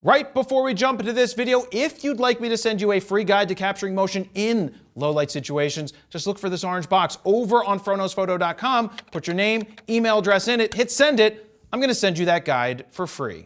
Right before we jump into this video, if you'd like me to send you a free guide to capturing motion in low light situations, just look for this orange box over on FroKnowsPhoto.com, put your name, email address in it, hit send it. I'm gonna send you that guide for free.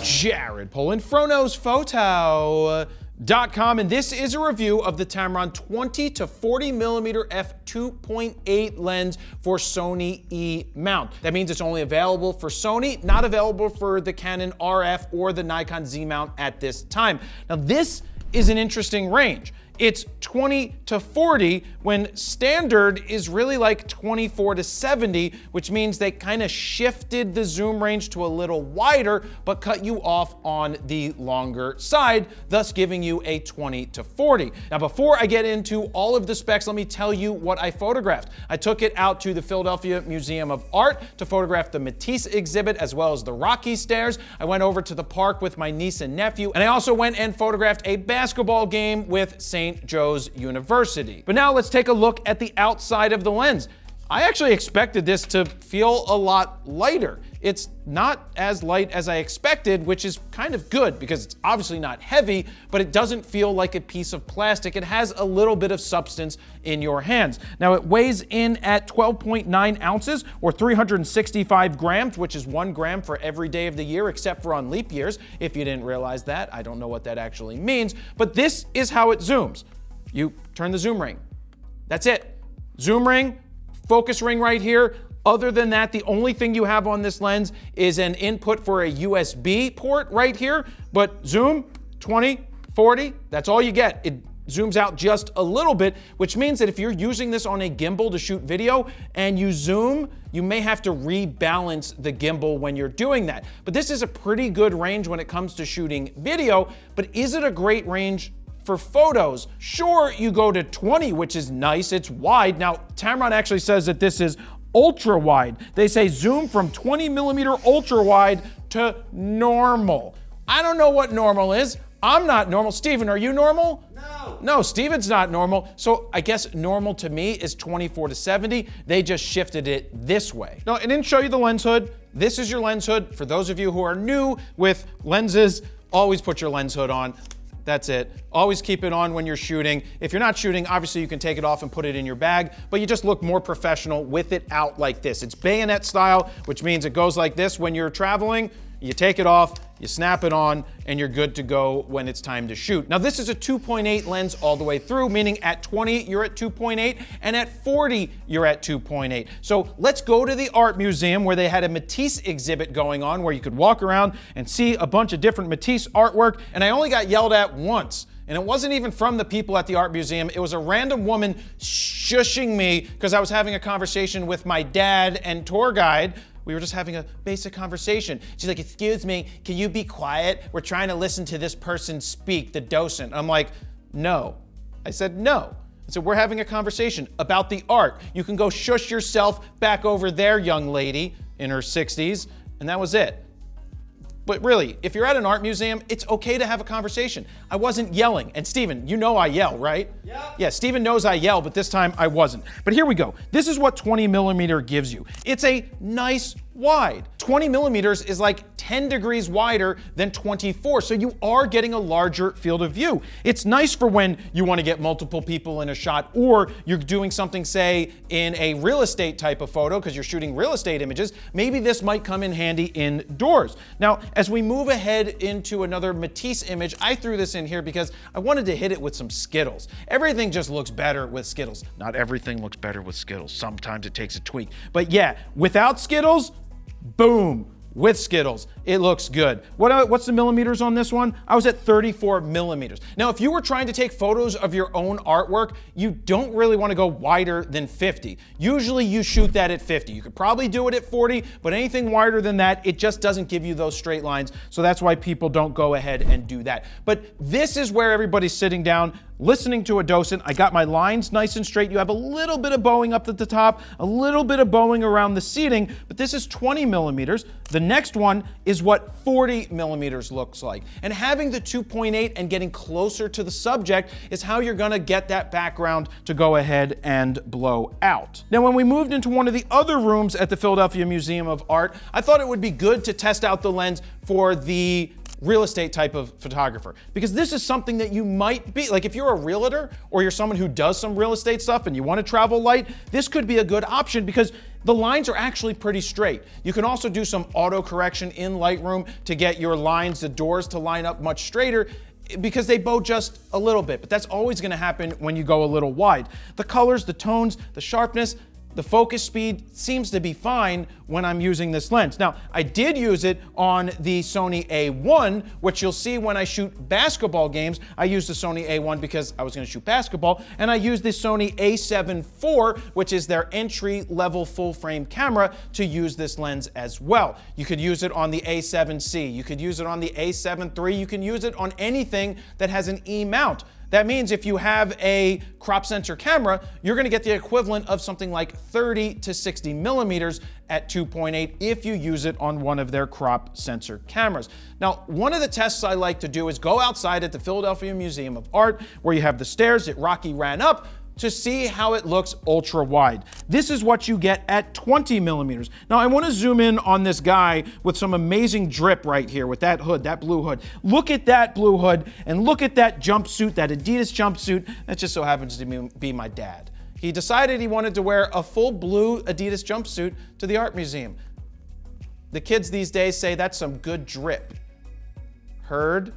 Jared Polin, FroKnowsPhoto.com, and this is a review of the Tamron 20 to 40 millimeter f2.8 lens for Sony E Mount. That means it's only available for Sony, not available for the Canon RF or the Nikon Z Mount at this time. Now this is an interesting range. It's 20 to 40 when standard is really like 24 to 70, which means they kind of shifted the zoom range to a little wider, but cut you off on the longer side, thus giving you a 20 to 40. Now, before I get into all of the specs, let me tell you what I photographed. I took it out to the Philadelphia Museum of Art to photograph the Matisse exhibit as well as the Rocky Stairs. I went over to the park with my niece and nephew, and I also went and photographed a basketball game with St. Joe's University. But now let's take a look at the outside of the lens. I actually expected this to feel a lot lighter. It's not as light as I expected, which is kind of good because it's obviously not heavy, but it doesn't feel like a piece of plastic. It has a little bit of substance in your hands. Now it weighs in at 12.9 ounces or 365 grams, which is 1 gram for every day of the year, except for on leap years. If you didn't realize that, I don't know what that actually means, but this is how it zooms. You turn the zoom ring. That's it. Zoom ring, focus ring right here. Other than that, the only thing you have on this lens is an input for a USB port right here, but zoom, 20, 40, that's all you get. It zooms out just a little bit, which means that if you're using this on a gimbal to shoot video and you zoom, you may have to rebalance the gimbal when you're doing that. But this is a pretty good range when it comes to shooting video, but is it a great range for photos? Sure, you go to 20, which is nice, it's wide. Now, Tamron actually says that this is ultra wide. They say zoom from 20 millimeter ultra wide to normal. I don't know what normal is. I'm not normal. Steven, are you normal? No. No, Steven's not normal. So I guess normal to me is 24 to 70. They just shifted it this way. Now, I didn't show you the lens hood. This is your lens hood. For those of you who are new with lenses, always put your lens hood on. That's it. Always keep it on when you're shooting. If you're not shooting, obviously you can take it off and put it in your bag, but you just look more professional with it out like this. It's bayonet style, which means it goes like this when you're traveling. You take it off, you snap it on, and you're good to go when it's time to shoot. Now this is a 2.8 lens all the way through, meaning at 20, you're at 2.8, and at 40, you're at 2.8. So let's go to the art museum where they had a Matisse exhibit going on where you could walk around and see a bunch of different Matisse artwork, and I only got yelled at once. And it wasn't even from the people at the art museum. It was a random woman shushing me because I was having a conversation with my dad and tour guide. We were just having a basic conversation. She's like, excuse me, can you be quiet? We're trying to listen to this person speak, the docent. I'm like, no. I said, no. I said, we're having a conversation about the art. You can go shush yourself back over there, young lady in her 60s. And that was it. But really, if you're at an art museum, it's okay to have a conversation. I wasn't yelling. And Steven, you know I yell, right? Yeah. Yeah, Steven knows I yell, but this time I wasn't. But here we go. This is what 20 millimeter gives you. It's a nice wide. 20 millimeters is like 10 degrees wider than 24, so you are getting a larger field of view. It's nice for when you want to get multiple people in a shot, or you're doing something, say, in a real estate type of photo, because you're shooting real estate images. Maybe this might come in handy indoors. Now, as we move ahead into another Matisse image, I threw this in here because I wanted to hit it with some Skittles. Everything just looks better with Skittles. Not everything looks better with Skittles. Sometimes it takes a tweak. But yeah, without Skittles, boom, with Skittles, it looks good. What's the millimeters on this one? I was at 34 millimeters. Now, if you were trying to take photos of your own artwork, you don't really want to go wider than 50. Usually you shoot that at 50. You could probably do it at 40, but anything wider than that, it just doesn't give you those straight lines. So that's why people don't go ahead and do that. But this is where everybody's sitting down. listening to a docent. I got my lines nice and straight. You have a little bit of bowing up at the top, a little bit of bowing around the seating, but this is 20 millimeters. The next one is what 40 millimeters looks like. And having the 2.8 and getting closer to the subject is how you're gonna get that background to go ahead and blow out. Now, when we moved into one of the other rooms at the Philadelphia Museum of Art, I thought it would be good to test out the lens for the real estate type of photographer, because this is something that you might be, like if you're a realtor or you're someone who does some real estate stuff and you want to travel light, this could be a good option because the lines are actually pretty straight. You can also do some auto correction in Lightroom to get your lines, the doors to line up much straighter, because they bow just a little bit, but that's always going to happen when you go a little wide. The colors, the tones, the sharpness, the focus speed seems to be fine when I'm using this lens. Now, I did use it on the Sony A1, which you'll see when I shoot basketball games. I used the Sony A1 because I was going to shoot basketball, and I used the Sony A7 IV, which is their entry-level full-frame camera, to use this lens as well. You could use it on the A7C, you could use it on the A7 III, you can use it on anything that has an E mount. That means if you have a crop sensor camera, you're gonna get the equivalent of something like 30 to 60 millimeters at 2.8 if you use it on one of their crop sensor cameras. Now, one of the tests I like to do is go outside at the Philadelphia Museum of Art, where you have the stairs that Rocky ran up, to see how it looks ultra wide. This is what you get at 20 millimeters. Now I want to zoom in on this guy with some amazing drip right here with that hood, that blue hood. Look at that blue hood and look at that jumpsuit, that Adidas jumpsuit. That just so happens to be my dad. He decided he wanted to wear a full blue Adidas jumpsuit to the art museum. The kids these days say that's some good drip. Heard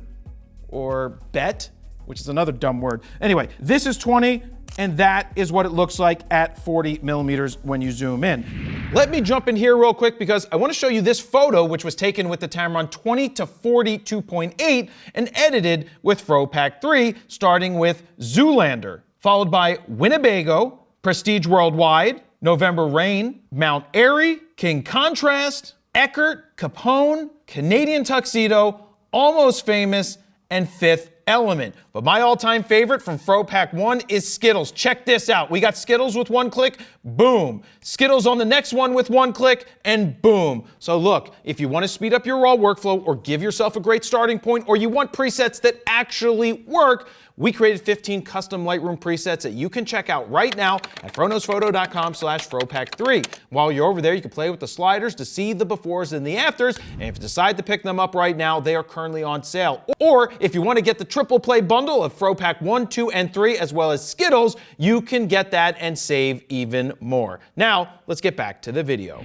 or bet, which is another dumb word. Anyway, this is 20. And that is what it looks like at 40 millimeters when you zoom in. Let me jump in here real quick because I want to show you this photo, which was taken with the Tamron 20 to 40 2.8 and edited with FroPak 3, starting with Zoolander, followed by Winnebago, Prestige Worldwide, November Rain, Mount Airy, King Contrast, Eckert, Capone, Canadian Tuxedo, Almost Famous, and Fifth Element. But my all-time favorite from FroPak 1 is Skittles. Check this out. We got Skittles with one click, boom. Skittles on the next one with one click, and boom. So look, if you want to speed up your raw workflow or give yourself a great starting point, or you want presets that actually work, we created 15 custom Lightroom presets that you can check out right now at FroKnowsPhoto.com/FroPak3. While you're over there, you can play with the sliders to see the befores and the afters, and if you decide to pick them up right now, they are currently on sale. Or if you want to get the triple play bundle of FroPak 1, 2, and 3, as well as Skittles, you can get that and save even more. Now, let's get back to the video.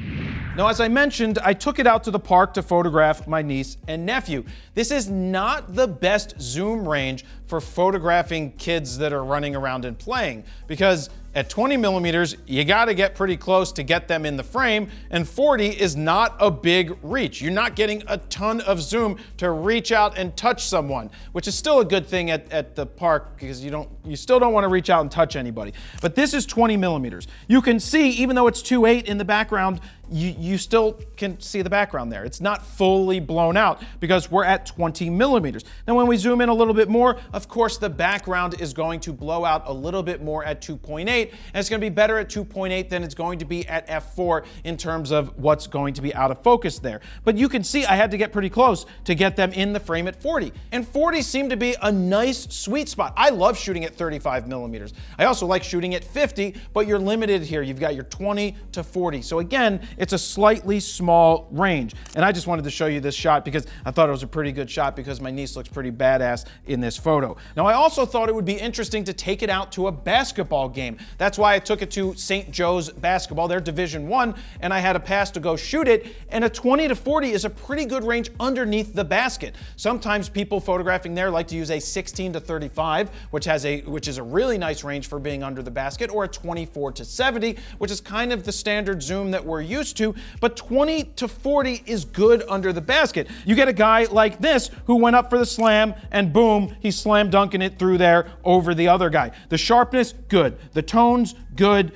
Now, as I mentioned, I took it out to the park to photograph my niece and nephew. This is not the best zoom range for photographing kids that are running around and playing, because at 20 millimeters, you gotta get pretty close to get them in the frame, and 40 is not a big reach. You're not getting a ton of zoom to reach out and touch someone, which is still a good thing at the park, because you still don't wanna reach out and touch anybody. But this is 20 millimeters. You can see, even though it's 2.8 in the background, you still can see the background there. It's not fully blown out because we're at 20 millimeters. Now, when we zoom in a little bit more, of course, the background is going to blow out a little bit more at 2.8, and it's going to be better at 2.8 than it's going to be at f4 in terms of what's going to be out of focus there. But you can see I had to get pretty close to get them in the frame at 40. And 40 seemed to be a nice sweet spot. I love shooting at 35 millimeters. I also like shooting at 50, but you're limited here. You've got your 20 to 40. So again, it's a slightly small range. And I just wanted to show you this shot because I thought it was a pretty good shot because my niece looks pretty badass in this photo. Now, I also thought it would be interesting to take it out to a basketball game. That's why I took it to St. Joe's basketball. They're Division I, and I had a pass to go shoot it. And a 20 to 40 is a pretty good range underneath the basket. Sometimes people photographing there like to use a 16 to 35, which is a really nice range for being under the basket, or a 24 to 70, which is kind of the standard zoom that we're used to, but 20 to 40 is good under the basket. You get a guy like this who went up for the slam and boom, he's slam dunking it through there over the other guy. The sharpness, good. The tones, good.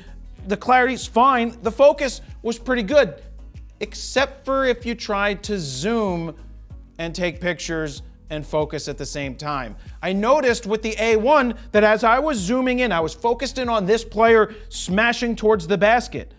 The clarity's fine. The focus was pretty good, except for if you tried to zoom and take pictures and focus at the same time. I noticed with the A1 that as I was zooming in, I was focused in on this player smashing towards the basket.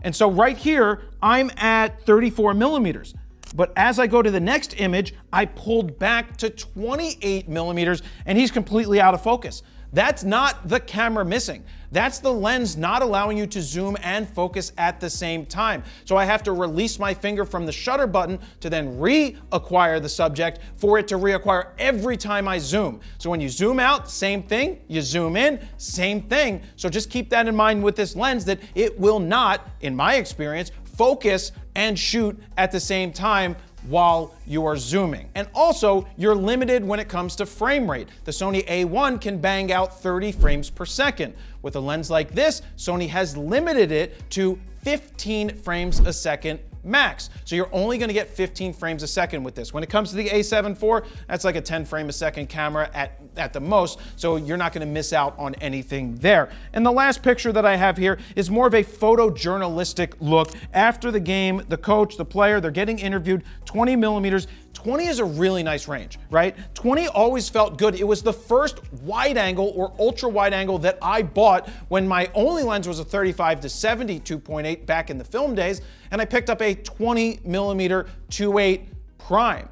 And so right here, I'm at 34 millimeters. But as I go to the next image, I pulled back to 28 millimeters and he's completely out of focus. That's not the camera missing. That's the lens not allowing you to zoom and focus at the same time. So I have to release my finger from the shutter button to then reacquire the subject for it to reacquire every time I zoom. So when you zoom out, same thing. You zoom in, same thing. So just keep that in mind with this lens, that it will not, in my experience, focus and shoot at the same time while you are zooming. And also, you're limited when it comes to frame rate. The Sony A1 can bang out 30 frames per second. With a lens like this, Sony has limited it to 15 frames a second max. So you're only gonna get 15 frames a second with this. When it comes to the A7 IV, that's like a 10 frame a second camera at the most, so you're not gonna miss out on anything there. And the last picture that I have here is more of a photojournalistic look. After the game, the coach, the player, they're getting interviewed, 20 millimeters. 20 is a really nice range, right? 20 always felt good. It was the first wide angle or ultra wide angle that I bought when my only lens was a 35 to 70 2.8 back in the film days, and I picked up a 20 millimeter 2.8 prime.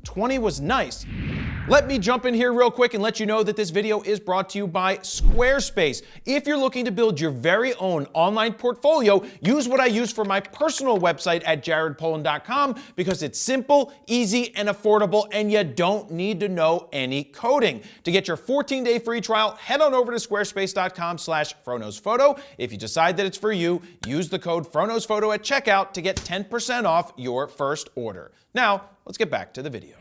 20 was nice. Let me jump in here real quick and let you know that this video is brought to you by Squarespace. If you're looking to build your very own online portfolio, use what I use for my personal website at jaredpolin.com because it's simple, easy, and affordable, and you don't need to know any coding. To get your 14-day free trial, head on over to squarespace.com/FroKnowsPhoto. If you decide that it's for you, use the code FroKnowsPhoto at checkout to get 10% off your first order. Now, let's get back to the video.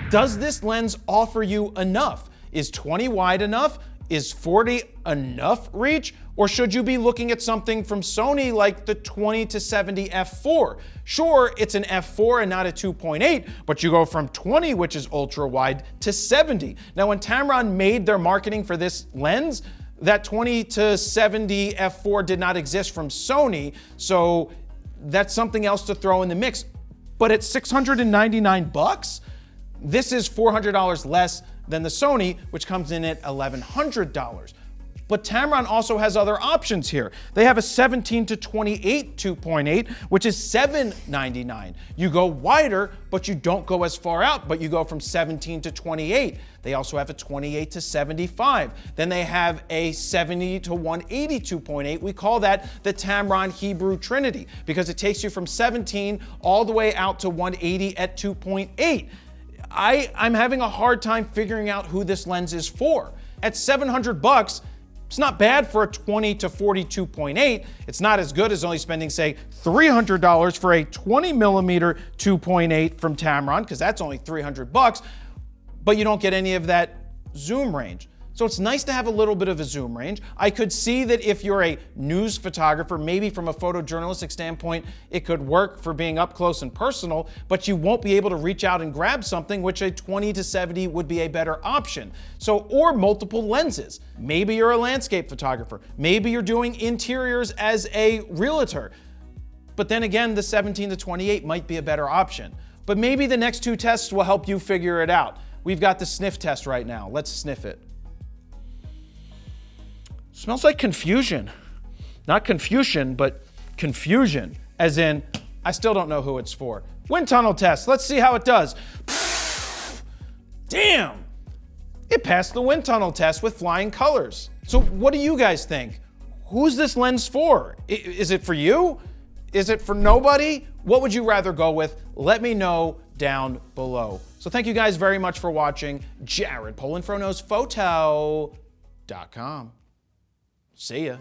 Does this lens offer you enough? Is 20 wide enough? Is 40 enough reach? Or should you be looking at something from Sony like the 20 to 70 f4? Sure, it's an f4 and not a 2.8, but you go from 20, which is ultra wide, to 70. Now, when Tamron made their marketing for this lens, that 20 to 70 f4 did not exist from Sony, so that's something else to throw in the mix. But at $699, this is $400 less than the Sony, which comes in at $1,100. But Tamron also has other options here. They have a 17 to 28 2.8, which is $799. You go wider, but you don't go as far out, but you go from 17 to 28. They also have a 28 to 75. Then they have a 70 to 180 2.8. We call that the Tamron Hebrew Trinity because it takes you from 17 all the way out to 180 at 2.8. I'm having a hard time figuring out who this lens is for. At $700, it's not bad for a 20 to 40 2.8. It's not as good as only spending, say, $300 for a 20 millimeter 2.8 from Tamron, because that's only $300, but you don't get any of that zoom range. So it's nice to have a little bit of a zoom range. I could see that if you're a news photographer, maybe from a photojournalistic standpoint, it could work for being up close and personal, but you won't be able to reach out and grab something, which a 20 to 70 would be a better option. So, or multiple lenses. Maybe you're a landscape photographer. Maybe you're doing interiors as a realtor. But then again, the 17 to 28 might be a better option. But maybe the next two tests will help you figure it out. We've got the sniff test right now. Let's sniff it. Smells like confusion. Not confusion, but confusion. As in, I still don't know who it's for. Wind tunnel test. Let's see how it does. Damn! It passed the wind tunnel test with flying colors. So what do you guys think? Who's this lens for? Is it for you? Is it for nobody? What would you rather go with? Let me know down below. So thank you guys very much for watching. Jared Polin, FroKnowsPhoto.com. See ya.